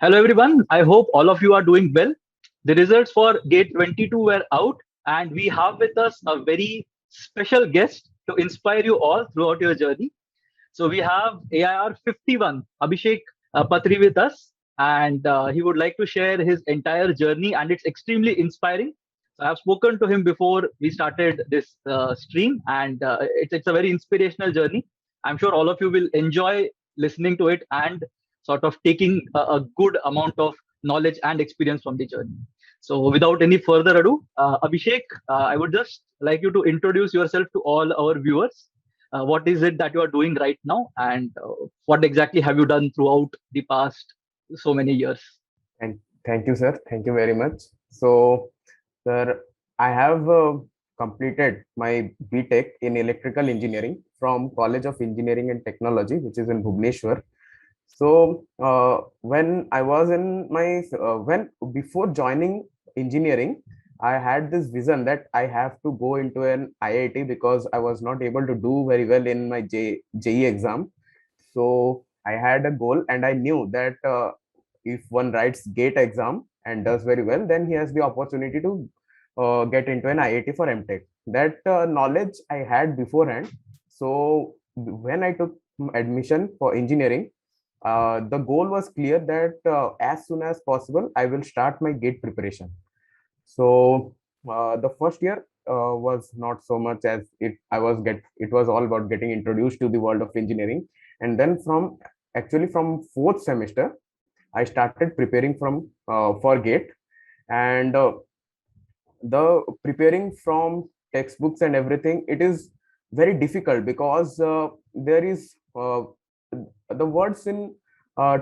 Hello everyone, I hope all of you are doing well. The results for Gate 22 were out, and we have with us a very special guest to inspire you all throughout your journey. So we have AIR 51, Abhishek Patri with us, and he would like to share his entire journey, and it's extremely inspiring. So I've spoken to him before we started this stream, and it's a very inspirational journey. I'm sure all of you will enjoy listening to it and sort of taking a good amount of knowledge and experience from the journey. So without any further ado, Abhishek, I would just like you to introduce yourself to all our viewers. What is it that you are doing right now, and what exactly have you done throughout the past so many years? Thank you, sir. Thank you very much. So, sir, I have completed my BTech in electrical engineering from College of Engineering and Technology, which is in Bhubaneswar. So, when I was in my when before joining engineering, I had this vision that I have to go into an IIT because I was not able to do very well in my JEE exam. So I had a goal, and I knew that if one writes GATE exam and does very well, then he has the opportunity to get into an IIT for MTech. That knowledge I had beforehand. So when I took admission for engineering, the goal was clear that as soon as possible, I will start my GATE preparation. So the first year was not so much as it was all about getting introduced to the world of engineering, and then from fourth semester I started preparing from for GATE, and the preparing from textbooks and everything, it is very difficult because there is the words in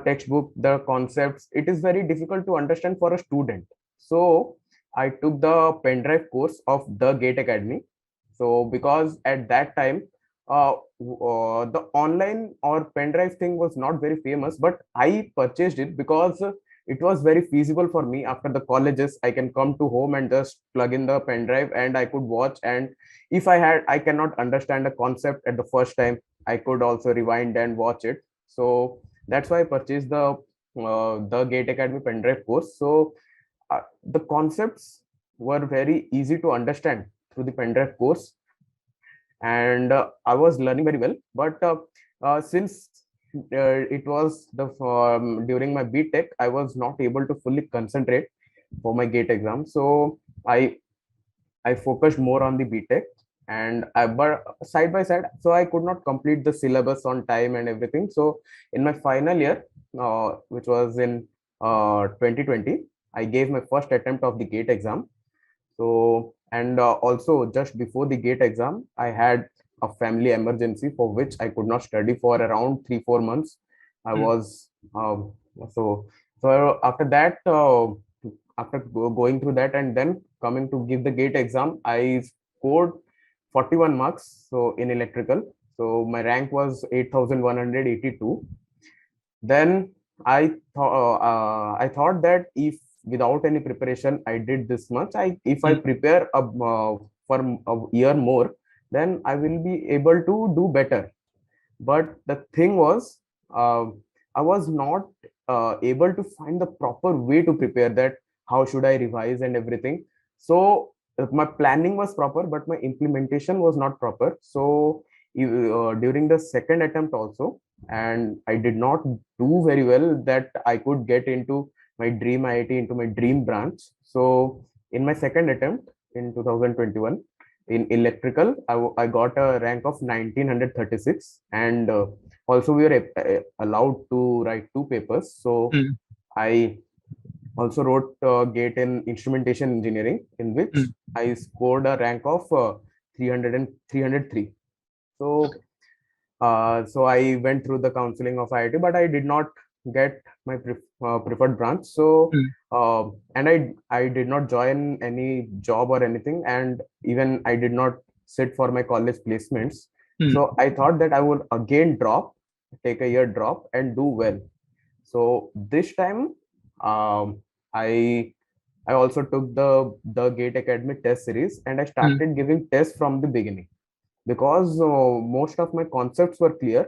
textbook, the concepts, it is very difficult to understand for a student. So I took the pen drive course of the GATE Academy. So because at that time the online or pen drive thing was not very famous, but I purchased it because it was very feasible for me. After the colleges, I can come to home and just plug in the pen drive and I could watch. And if I cannot understand a concept at the first time, I could also rewind and watch it. So that's why I purchased the GATE Academy pen drive course. So the concepts were very easy to understand through the pen drive course, and I was learning very well. But since it was the during my BTech, I was not able to fully concentrate for my GATE exam. So I focused more on the BTech, and but side by side, so I could not complete the syllabus on time and everything. So in my final year, which was in 2020, I gave my first attempt of the GATE exam. So, and also just before the GATE exam, I had a family emergency for which I could not study for around 3 4 months. I Hmm. was so so after that, after going through that and then coming to give the GATE exam, I scored 41 marks. So in electrical, so my rank was 8,182. Then I thought that if without any preparation I did this much, I if I Hmm. prepare for a year more, then I will be able to do better. But the thing was, uh, I was not able to find the proper way to prepare that. How should I revise and everything? So my planning was proper, but my implementation was not proper. So during the second attempt also, and I did not do very well that I could get into my dream IIT, into my dream branch. So in my second attempt in 2021 in electrical, I got a rank of 1936, and also we were allowed to write two papers. So Hmm. I also wrote GATE in instrumentation engineering, in which Hmm. I scored a rank of 300 and 303. Okay. So so I went through the counseling of IIT, but I did not get my preferred branch. So Hmm. and I did not join any job or anything, and even I did not sit for my college placements. Hmm. So I thought that I would again take a year drop and do well. So this time, I I also took the Gate Academy test series, and I Hmm. started giving tests from the beginning, because most of my concepts were clear,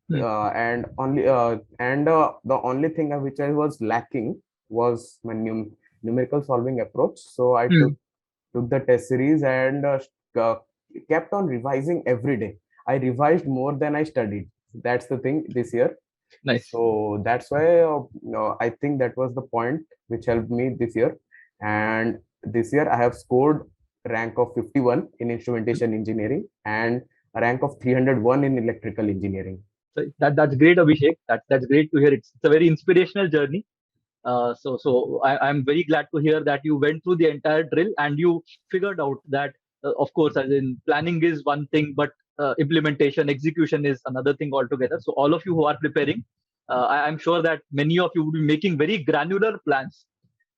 Hmm. and the only thing which I was lacking was my numerical solving approach. So I Hmm. took the test series and uh, kept on revising every day. I revised more than I studied. That's the thing this year. Nice. So that's why I think that was the point which helped me this year. And this year I have scored rank of 51 in instrumentation engineering and a rank of 301 in electrical engineering. So that's great, Abhishek. That's great to hear. It's a very inspirational journey. I'm very glad to hear that you went through the entire drill and you figured out that, of course, as in planning is one thing, but implementation, execution is another thing altogether. So all of you who are preparing, I'm sure that many of you will be making very granular plans.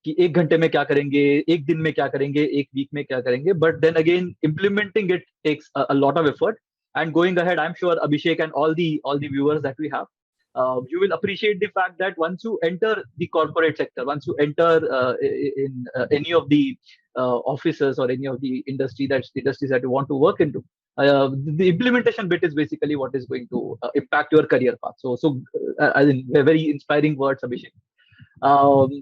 कि एक घंटे में क्या करेंगे, एक दिन में क्या करेंगे, एक वीक में क्या करेंगे, but then again implementing it takes a lot of effort. And going ahead, I'm sure Abhishek and all the viewers that we have, you will appreciate the fact that once you enter the corporate sector, once you enter in any of the offices or any of the industries that you want to work into, the implementation bit is basically what is going to impact your career path. I think very inspiring words, Abhishek.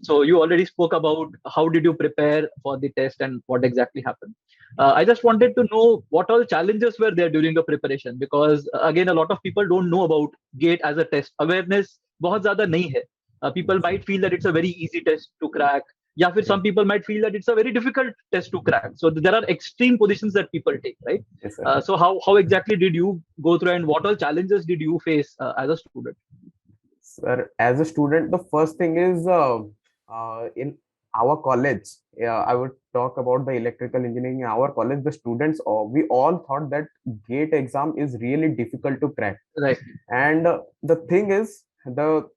So you already spoke about how did you prepare for the test and what exactly happened. I just wanted to know what all challenges were there during the preparation, because again a lot of people don't know about GATE as a test. Awareness बहुत ज़्यादा नहीं है. People Yes, might feel that it's a very easy test to crack. या फिर yes, some people might feel that it's a very difficult test to crack. So there are extreme positions that people take, right? yes, sir. So how exactly did you go through and what all challenges did you face as a student? Sir, as a student, the first thing is in our college. I would talk about the electrical engineering in our college. The students, we all thought that GATE exam is really difficult to crack. Right. And the thing is, the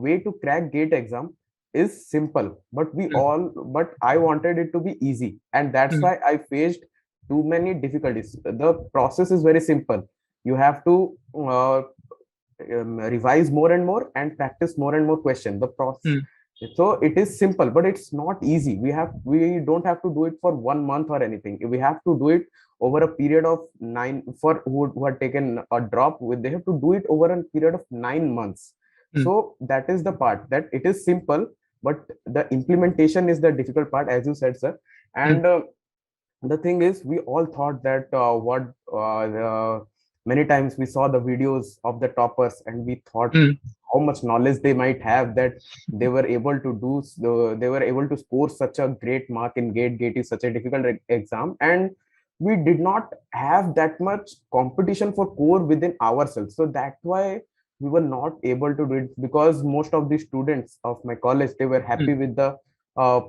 way to crack GATE exam is simple, Mm, but I wanted it to be easy, and that's mm, why I faced too many difficulties. The process is very simple. You have to revise more and more and practice more and more question. The process, mm, so it is simple, but it's not easy. We don't have to do it for 1 month or anything. We have to do it over a period of nine. For who have taken a drop with, they have to do it over a period of 9 months. mm, So that is the part, that it is simple, but the implementation is the difficult part, as you said, sir. mm, And the thing is, we all thought that what many times we saw the videos of the toppers, and we thought mm. how much knowledge they might have, that they were able to they were able to score such a great mark in Gate is such a difficult exam, and we did not have that much competition for core within ourselves. So that's why we were not able to do it, because most of the students of my college, they were happy Mm, with the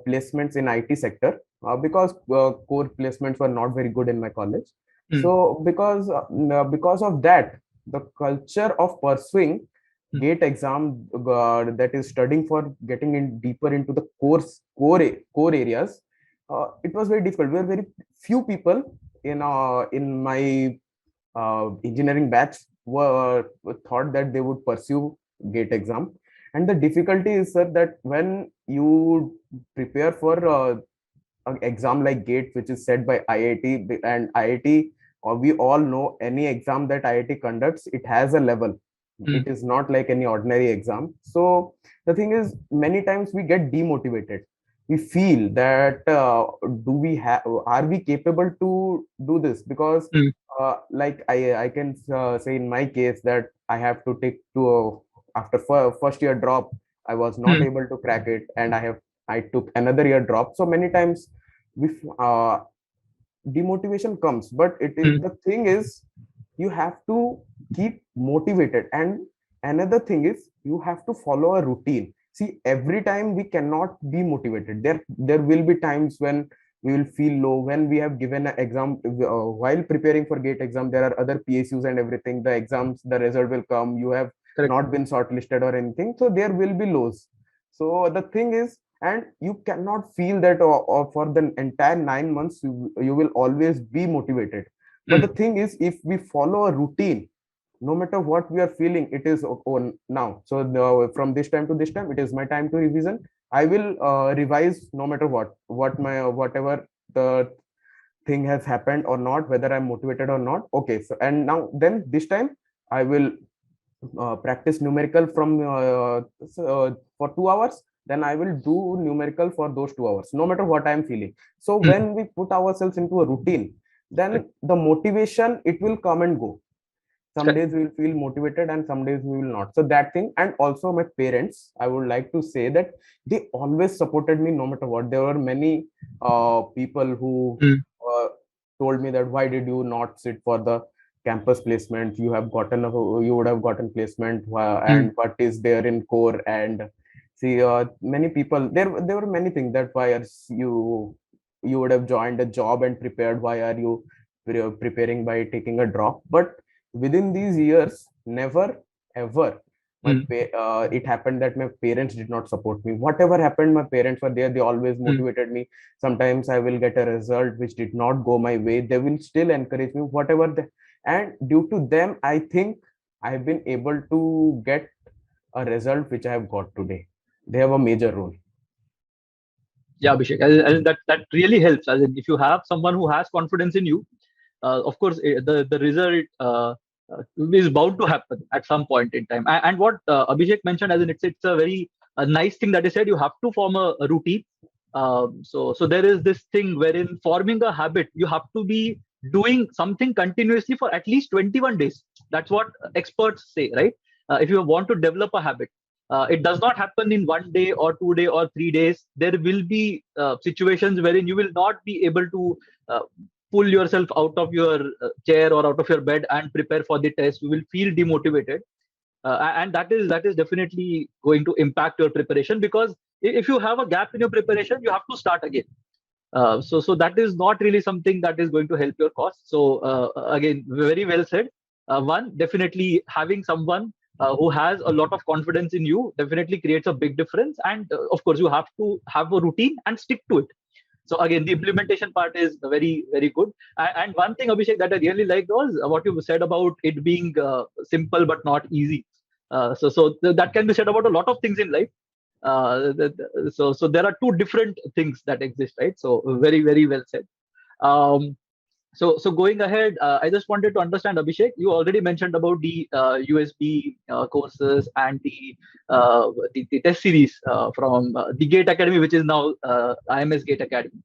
placements in IT sector, because core placements were not very good in my college. mm, So because of that, the culture of pursuing mm, GATE exam, that is studying for getting in deeper into the core areas, it was very difficult. There were very few people in my engineering batch were thought that they would pursue GATE exam. And the difficulty is, sir, that when you prepare for an exam like GATE, which is set by IIT, and IIT, we all know any exam that IIT conducts, it has a level. mm, It is not like any ordinary exam. So the thing is, many times we get demotivated. We feel that do we have are we capable to do this? Because mm, like I can say in my case that I have to take to after first year drop, I was not mm, able to crack it, and I took another year drop. So many times we demotivation comes, but it is, mm, the thing is, you have to keep motivated. And another thing is, you have to follow a routine. See, every time we cannot be motivated. There will be times when we will feel low, when we have given an exam, while preparing for GATE exam, there are other PSUs and everything, the exams, the result will come, you have correct. not been shortlisted or anything, so there will be lows. So the thing is, and you cannot feel that, or for the entire 9 months you will always be motivated. But the Mm, thing is, if we follow a routine, no matter what we are feeling, it is on now. So from this time to this time, it is my time to revision. I will revise no matter whatever the thing has happened or not, whether I'm motivated or not. Okay, so and now then this time I will practice numerical from for 2 hours. Then I will do numerical for those 2 hours, no matter what I'm feeling. So Hmm. when we put ourselves into a routine, then the motivation, it will come and go. Some Correct. days we will feel motivated and some days we will not. So that thing. And also my parents, I would like to say that they always supported me no matter what. There were many people who Hmm. uh, told me that why did you not sit for the campus placement, you have gotten you would have gotten placement, Hmm. and what is there in core. And see, many people, there were many things, that why are you would have joined a job and prepared, why are you preparing by taking a drop. But within these years, never ever Hmm. it happened that my parents did not support me. Whatever happened, my parents were there, they always Hmm. motivated me. Sometimes I will get a result which did not go my way, they will still encourage me, whatever and due to them, I think I have been able to get a result which I have got today. They have a major role. Yeah, Abhishek, as that really helps. As in, if you have someone who has confidence in you, of course, the result is bound to happen at some point in time. And what Abhishek mentioned, as in it's a very nice thing that he said. You have to form a routine. So there is this thing wherein forming a habit, you have to be doing something continuously for at least 21 days. That's what experts say, right? If you want to develop a habit, it does not happen in 1 day or 2 day or 3 days. There will be situations wherein you will not be able to uh, pull yourself out of your chair or out of your bed and prepare for the test. You will feel demotivated, and that is definitely going to impact your preparation, because if you have a gap in your preparation, you have to start again. So that is not really something that is going to help your cause. So again, very well said. One, definitely having someone who has a lot of confidence in you definitely creates a big difference. And of course, you have to have a routine and stick to it. So again, the implementation part is very, very good. And one thing, Abhishek, that I really liked was what you said about it being simple but not easy. That can be said about a lot of things in life. So there are two different things that exist, right? So very, very well said. Um, so going ahead, I just wanted to understand, Abhishek. You already mentioned about the USB courses and the test series from the Gate Academy, which is now IMS Gate Academy.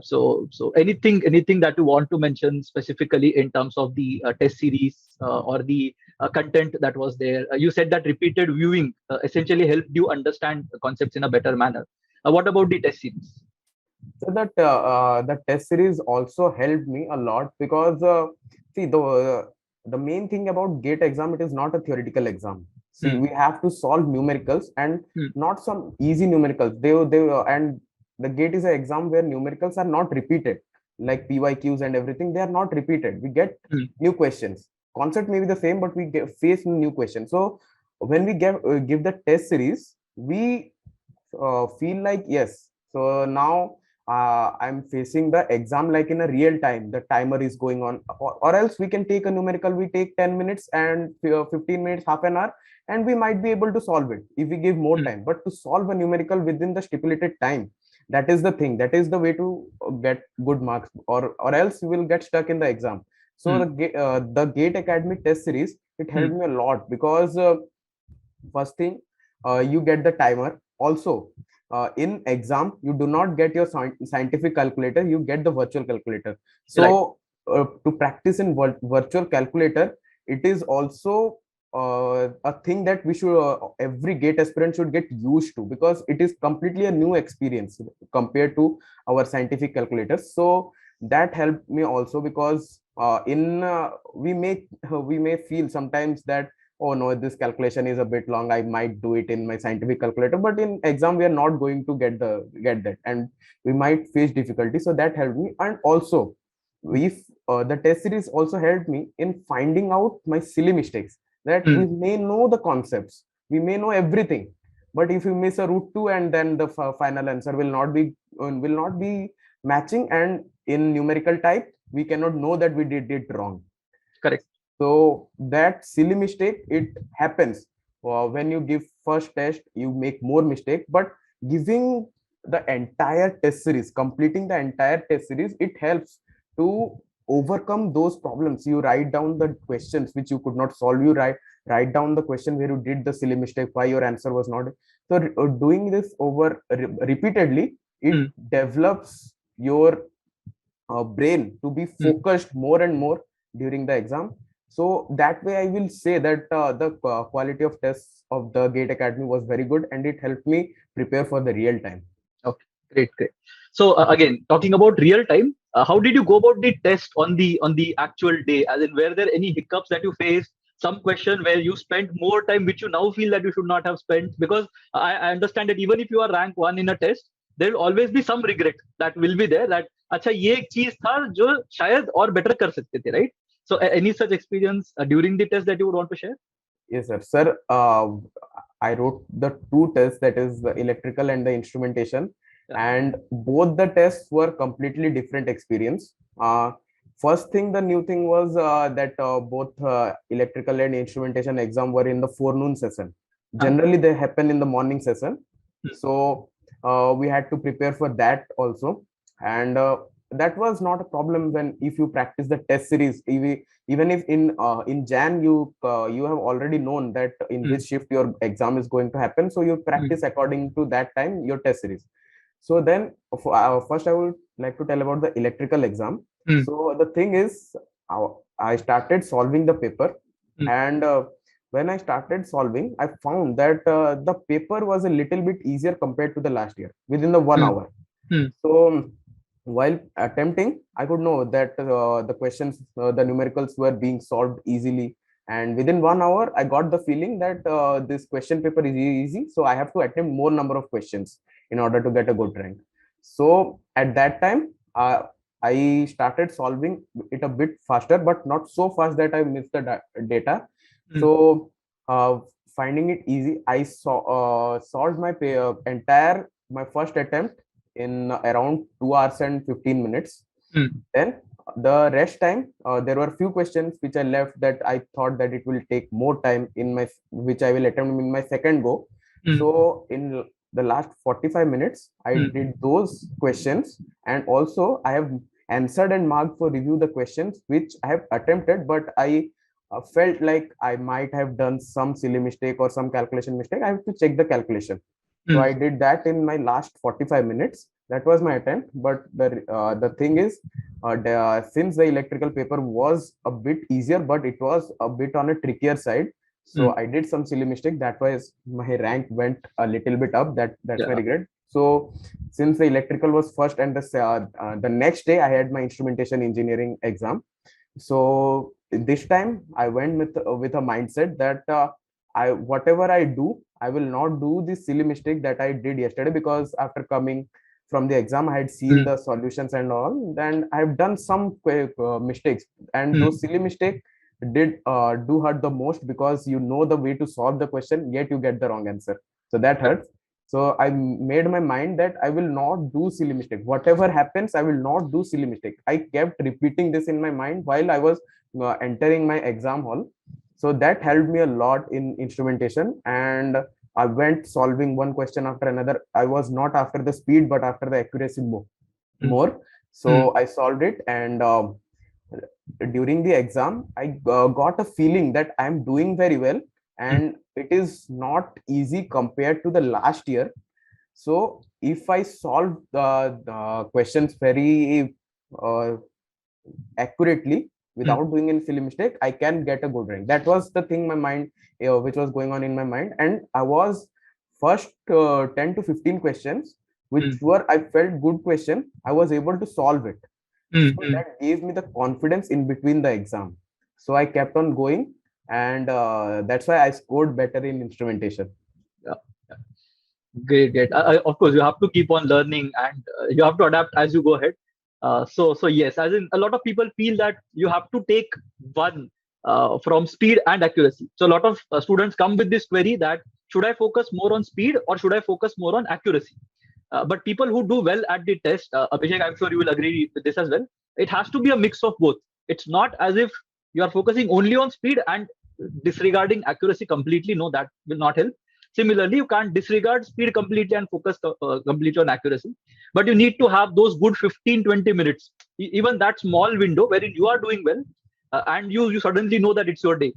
So anything that you want to mention specifically in terms of the test series or the content that was there? You said that repeated viewing essentially helped you understand the concepts in a better manner. What about the test series? So that the test series also helped me a lot, because see, the main thing about gate exam, it is not a theoretical exam. See, Hmm. we have to solve numericals, and Hmm. not some easy numericals. They and the gate is an exam where numericals are not repeated, like PYQs and everything. They are not repeated. We get Hmm. new questions. Concept may be the same, but face new questions. So when we give the test series, we feel like, yes, so now I'm facing the exam like in a real time, the timer is going on. Or else we can take a numerical, we take 10 minutes and 15 minutes, half an hour, and we might be able to solve it if we give more Hmm. time. But to solve a numerical within the stipulated time, that is the thing, that is the way to get good marks, or else you will get stuck in the exam. So Hmm. the Gate Academy test series, it Hmm. helped me a lot, because first thing, you get the timer. Also, in exam, you do not get your scientific calculator, you get the virtual calculator. Right. So to practice in virtual calculator, it is also a thing that we should every gate aspirant should get used to, because it is completely a new experience compared to our scientific calculators. So that helped me also, because in we may feel sometimes that, oh no, this calculation is a bit long, I might do it in my scientific calculator, but in exam we are not going to get that, and we might face difficulty. So that helped me. And also, if the test series also helped me in finding out my silly mistakes, that Hmm. we may know the concepts, we may know everything, but if you miss a root 2, and then the final answer will not be matching, and in numerical type we cannot know that we did it wrong. Correct. So that silly mistake, it happens when you give first test, you make more mistake. But giving the entire test series, completing the entire test series, it helps to overcome those problems. You write down the questions which you could not solve. You write down the question where you did the silly mistake, why your answer was not. So doing this over repeatedly, it mm, develops your brain to be mm. focused more and more during the exam. So that way, I will say that the quality of tests of the Gate Academy was very good, and it helped me prepare for the real time. Okay, great, great. So again, talking about real time, how did you go about the test on the actual day? As in, were there any hiccups that you faced? Some question where you spent more time, which you now feel that you should not have spent? Because I understand that even if you are rank one in a test, there will always be some regret that will be there. That अच्छा ये एक चीज था जो शायद और better कर सकते थे, right? So any such experience during the test that you would want to share? Yes, sir. Sir, I wrote the two tests, that is the electrical and the instrumentation, Yeah. and both the tests were completely different experience. First thing, the new thing was that both electrical and instrumentation exam were in the forenoon session. Huh? Generally, they happen in the morning session, Hmm. so we had to prepare for that also, and that was not a problem when if you practice the test series. Even if in Jan you have already known that in Hmm. which shift your exam is going to happen, so you Hmm. practice according to that time your test series. So then first I would like to tell about the electrical exam. Hmm. So the thing is, uh, I started solving the paper, Hmm. and when I started solving, I found that the paper was a little bit easier compared to the last year within the one Hmm. hour. Hmm. So while attempting, I could know that the questions, the numericals were being solved easily. And within 1 hour, I got the feeling that this question paper is easy. So I have to attempt more number of questions in order to get a good rank. So at that time, I started solving it a bit faster, but not so fast that I missed the data. Hmm. So finding it easy, I solved my entire my first attempt in around 2 hours and 15 minutes. Hmm. Then the rest time, there were few questions which I left that I thought that it will take more time in my, which I will attempt in my second go. Hmm. So in the last 45 minutes, I Hmm. did those questions, and also I have answered and marked for review the questions which I have attempted, but I felt like I might have done some silly mistake or some calculation mistake. I have to check the calculation. So Hmm. I did that in my last 45 minutes. That was my attempt. But the thing is, since the electrical paper was a bit easier, but it was a bit on a trickier side. Hmm. So I did some silly mistake. That was my rank went a little bit up. That's my Yeah. regret. So since the electrical was first, and the next day I had my instrumentation engineering exam. So this time I went with a mindset that I whatever I do, I will not do the silly mistake that I did yesterday, because after coming from the exam, I had seen Hmm. the solutions and all, and I have done some mistakes, and Hmm. those silly mistakes did do hurt the most, because you know the way to solve the question, yet you get the wrong answer. So that hurts. So I made my mind that I will not do silly mistake. Whatever happens, I will not do silly mistake. I kept repeating this in my mind while I was entering my exam hall. So that helped me a lot in instrumentation, and I went solving one question after another. I was not after the speed, but after the accuracy Hmm. more. Hmm. So I solved it, and during the exam, I got a feeling that I'm doing very well, Hmm. and it is not easy compared to the last year. So if I solve the questions very accurately Hmm. without doing any silly mistake, I can get a good rank. That was the thing my mind, which was going on in my mind, and I was first 10 to 15 questions which Hmm. were I felt good question. I was able to solve it, Hmm. so Hmm. that gave me the confidence in between the exam. So I kept on going, and that's why I scored better in instrumentation. Yeah. Yeah. Great, great. Of course, you have to keep on learning and you have to adapt as you go ahead. So yes, as in a lot of people feel that you have to take one from speed and accuracy. So a lot of students come with this query that should I focus more on speed or should I focus more on accuracy? But people who do well at the test, Abhishek, I'm sure you will agree with this as well. It has to be a mix of both. It's not as if you are focusing only on speed and disregarding accuracy completely. No, that will not help. Similarly, you can't disregard speed completely and focus completely on accuracy, but you need to have those good 15-20 minutes, even that small window wherein you are doing well, and you suddenly know that it's your day.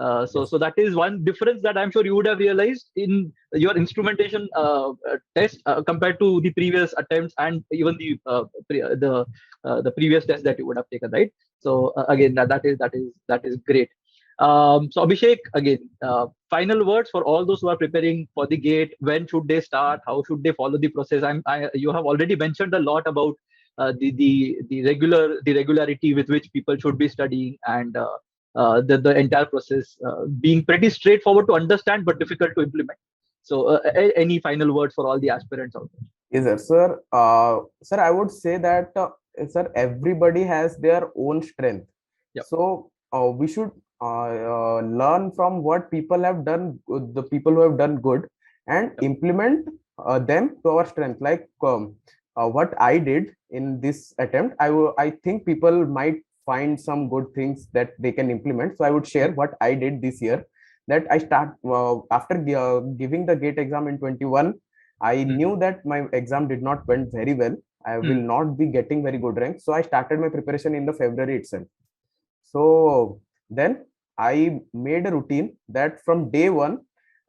So Yes. that is one difference that I'm sure you would have realized in your instrumentation test compared to the previous attempts, and even the previous test that you would have taken, right? So again, that is great. So Abhishek, again, final words for all those who are preparing for the gate. When should they start? How should they follow the process? You have already mentioned a lot about the regularity with which people should be studying, and the entire process being pretty straightforward to understand but difficult to implement. So, any final words for all the aspirants out there? Yes, sir. Sir, sir, I would say that, sir, everybody has their own strength. Yeah. So we should learn from what people have done, the people who have done good, and Yeah. implement them to our strength. Like what I did in this attempt, I think people might find some good things that they can implement. So I would share Mm, what I did this year. That I start after giving the gate exam in 21. I mm, knew that my exam did not went very well. I will mm, not be getting very good rank. So I started my preparation in the February itself. So then I made a routine that from day one,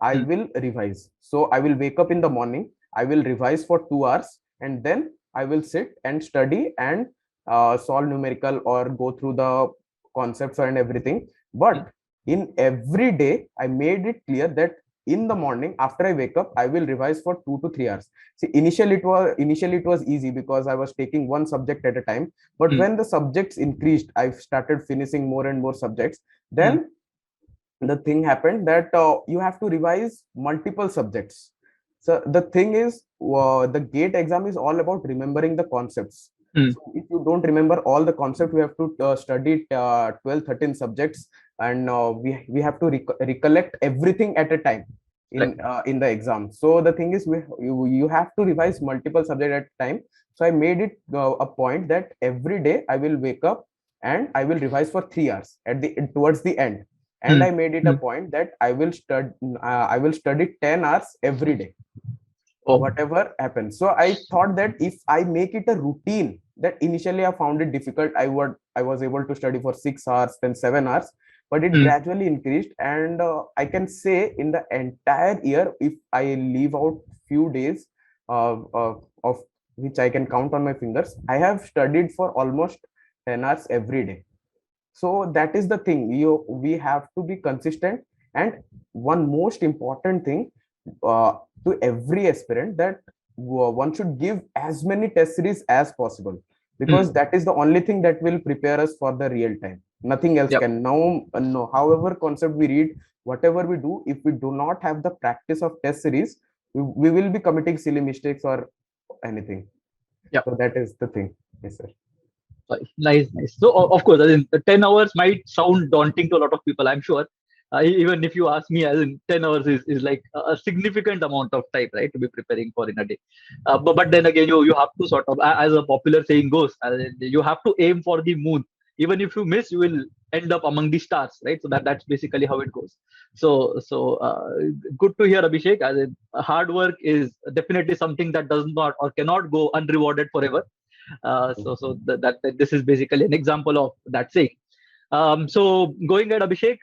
I mm, will revise. So I will wake up in the morning, I will revise for 2 hours, and then I will sit and study and solve numerical or go through the concepts and everything. mm, But in every day, I made it clear that in the morning after I wake up, I will revise for 2 to 3 hours. See, initially it was easy because I was taking one subject at a time, but mm, when the subjects increased, I started finishing more and more subjects. mm, Then the thing happened that you have to revise multiple subjects. So the thing is, the gate exam is all about remembering the concepts. mm, So if you don't remember all the concepts, we have to study 12, 13 subjects, and we have to recollect everything at a time right. in the exam. So the thing is, you have to revise multiple subjects at a time. So I made it a point that every day I will wake up and I will revise for 3 hours at the towards the end, and Mm, I made it a mm. point that I will study 10 hours every day, Oh. whatever happens. So I thought that if I make it a routine, that initially I found it difficult. I was able to study for 6 hours, then 7 hours, but it Mm, gradually increased. And I can say in the entire year, if I leave out few days of which I can count on my fingers, I have studied for almost 10 hours every day. So that is the thing, we have to be consistent. And one most important thing, uh, to every aspirant, that one should give as many test series as possible, because mm, that is the only thing that will prepare us for the real time. Nothing else yep. can. Now, no, however concept we read, whatever we do, if we do not have the practice of test series, we will be committing silly mistakes or anything. Yep. So that is the thing. Yes, sir. Nice, nice. So, of course, as in, 10 hours might sound daunting to a lot of people, I'm sure. Even if you ask me, as in 10 hours is like a significant amount of time, right, to be preparing for in a day. But then again, you have to sort of, as a popular saying goes, you have to aim for the moon. Even if you miss, you will end up among the stars, right? So that's basically how it goes. So good to hear, Abhishek. As in, hard work is definitely something that does not or cannot go unrewarded forever. So this is basically an example of that saying. So going ahead, Abhishek,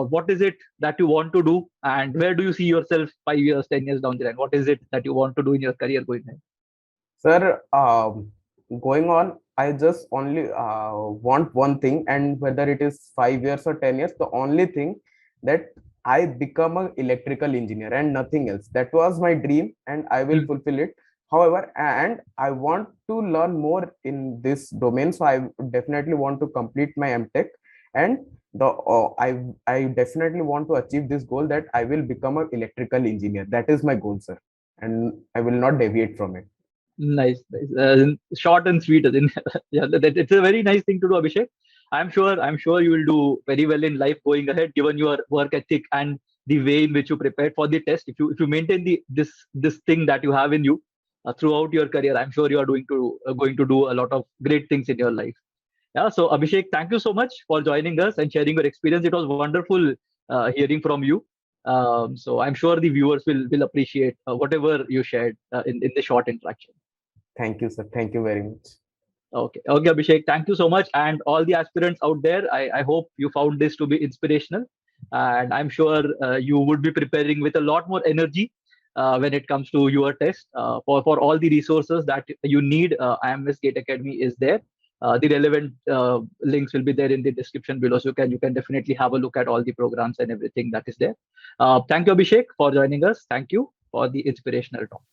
what is it that you want to do, and where do you see yourself 5 years, 10 years down the line? What is it that you want to do in your career going ahead? Sir, going on, I just only want one thing, and whether it is 5 years or 10 years, the only thing that I become an electrical engineer and nothing else. That was my dream, and I will Mm, fulfill it. However, and I want to learn more in this domain, so I definitely want to complete my MTech, and I definitely want to achieve this goal, that I will become an electrical engineer. That is my goal, sir, and I will not deviate from it. nice, nice. Short and sweet. As in, yeah, it's a very nice thing to do, Abhishek. I'm sure you will do very well in life going ahead, given your work ethic and the way in which you prepared for the test. If you maintain this thing that you have in you throughout your career, I'm sure you are going to do a lot of great things in your life. Yeah. So Abhishek, thank you so much for joining us and sharing your experience. It was wonderful hearing from you. So I'm sure the viewers will appreciate whatever you shared in the short interaction. Thank you, sir. Thank you very much. Okay, Abhishek, thank you so much. And all the aspirants out there, I hope you found this to be inspirational. And I'm sure you would be preparing with a lot more energy when it comes to your test. For all the resources that you need, IMS Gate Academy is there. The relevant links will be there in the description below. So you can definitely have a look at all the programs and everything that is there. Thank you, Abhishek, for joining us. Thank you for the inspirational talk.